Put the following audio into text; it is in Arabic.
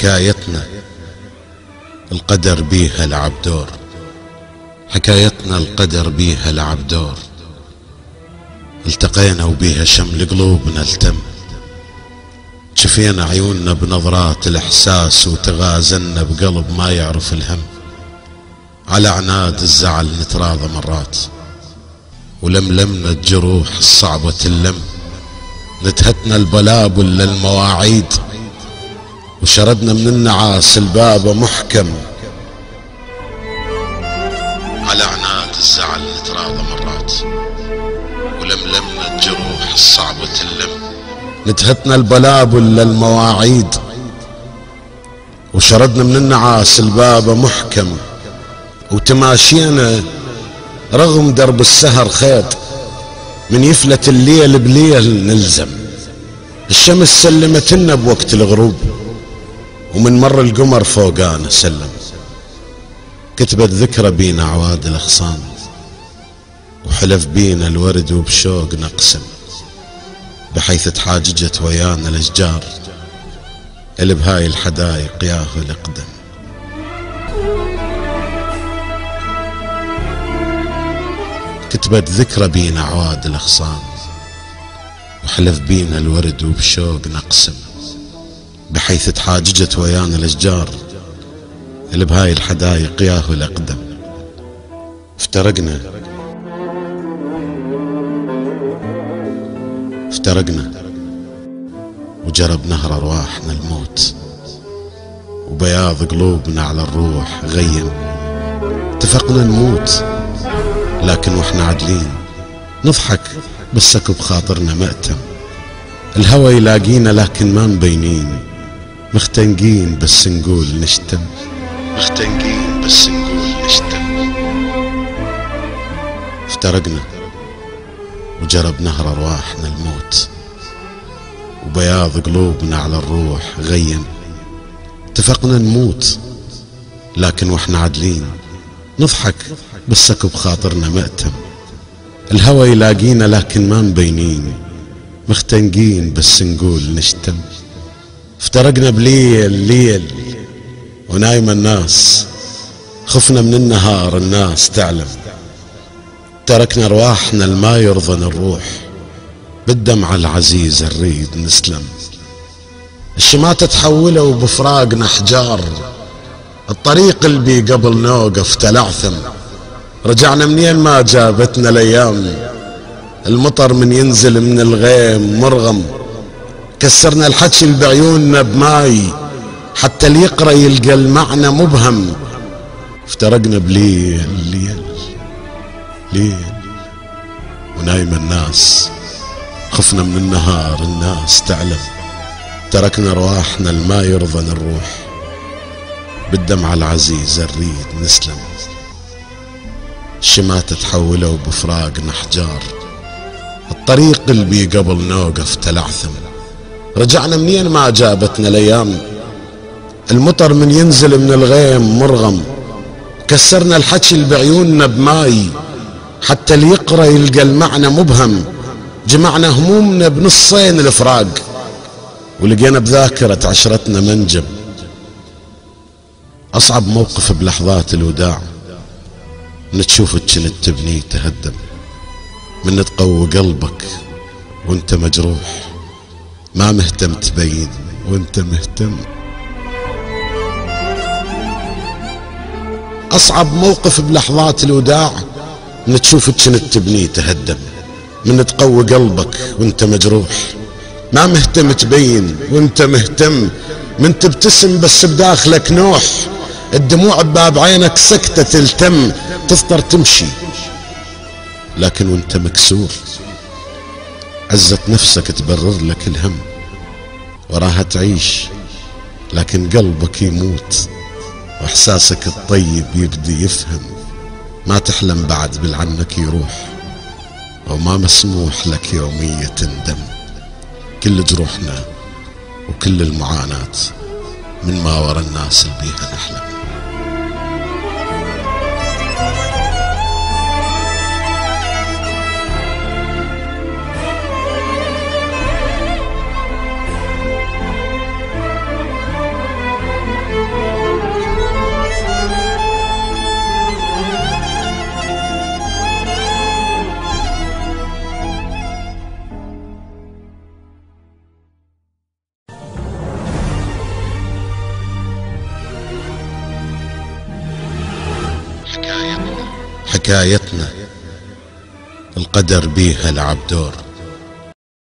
حكايتنا القدر بيها لعب دور، حكايتنا القدر بيها لعب دور، التقينا وبيها شمل قلوبنا التم، شفينا عيوننا بنظرات الإحساس وتغازلنا بقلب ما يعرف الهم، على عناد الزعل نتراضى مرات، ولملمنا الجروح الصعبة اللم، نتهتنا البلابل للمواعيد، وشردنا من النعاس الباب محكم، على عناد الزعل نتراضى مرات، ولملمنا الجروح الصعبة اللم، نتهتنا البلابل للمواعيد، وشردنا من النعاس الباب محكم، وتماشينا رغم درب السهر خيط، من يفلت الليل بليل نلزم، الشمس سلمتنا بوقت الغروب، ومن مر القمر فوقانا سلم، كتبت ذكرى بينا عواد الأغصان، وحلف بينا الورد وبشوق نقسم، بحيث تحاججت ويانا الأشجار اللي بهاي الحدايق ياهو الأقدم. كتبت ذكرى بينا عواد الأغصان، وحلف بينا الورد وبشوق نقسم، بحيث تحاججت ويانا الأشجار اللي بهاي الحدايق ياهو الأقدم. افترقنا وجرب نهر أرواحنا الموت، وبياض قلوبنا على الروح غيم، اتفقنا نموت لكن واحنا عادلين، نضحك بالسكب خاطرنا مأتم، الهوى يلاقينا لكن ما مبينين، مختنقين بس نقول نشتم، مختنقين بس نقول نشتم. افترقنا وجرب نهر أرواحنا الموت، وبياض قلوبنا على الروح غيم، اتفقنا نموت لكن واحنا عادلين، نضحك بالسكب خاطرنا مأتم، الهوى يلاقينا لكن ما مبينين، مختنقين بس نقول نشتم. افترقنا بليل ليل ونايمة الناس، خفنا من النهار الناس تعلم، تركنا رواحنا الما يرضى نروح، بالدمعة العزيزة نريد نسلم، الشماتة تحوله وبفراقنا حجار، الطريق اللي بي قبل نوقف تلعثم، رجعنا منين ما جابتنا الايام، المطر من ينزل من الغيم مرغم، كسرنا الحكي اللي بعيوننا بماي، حتى اللي يقرا يلقى المعنى مبهم. افترقنا بليل ليل ليل ونايم الناس، خفنا من النهار الناس تعلم، تركنا رواحنا الما يرضى نروح، بالدمعة العزيزة نريد نسلم، الشماتة تحوله بفراقنا حجار، الطريق اللي بي قبل نوقف تلعثم، رجعنا منين ما جابتنا الايام، المطر من ينزل من الغيم مرغم، كسرنا الحكي اللي بعيوننا بماي، حتى اللي يقرا يلقى المعنى مبهم، جمعنا همومنا بنصين الفراق، ولقينا بذاكرة عشرتنا منجم. أصعب موقف بلحظات الوداع، من تشوفك كنت تبني تهدم، من تقوي قلبك وانت مجروح، ما مهتم تبين وانت مهتم. أصعب موقف بلحظات الوداع، من تشوفك كنت تبني تهدم، من تقوي قلبك وانت مجروح، ما مهتم تبين وانت مهتم، من تبتسم بس بداخلك نوح، الدموع بباب عينك سكتة تلتم، تفطر تمشي لكن وانت مكسور، عزة نفسك تبرر لك الهم، وراها تعيش لكن قلبك يموت، واحساسك الطيب يبدي يفهم، ما تحلم بعد بالعنك يروح، وما مسموح لك يومية تندم، كل جروحنا وكل المعاناة من ما ورا الناس اللي بيها نحلم. حكايتنا القدر بيها لعب دور.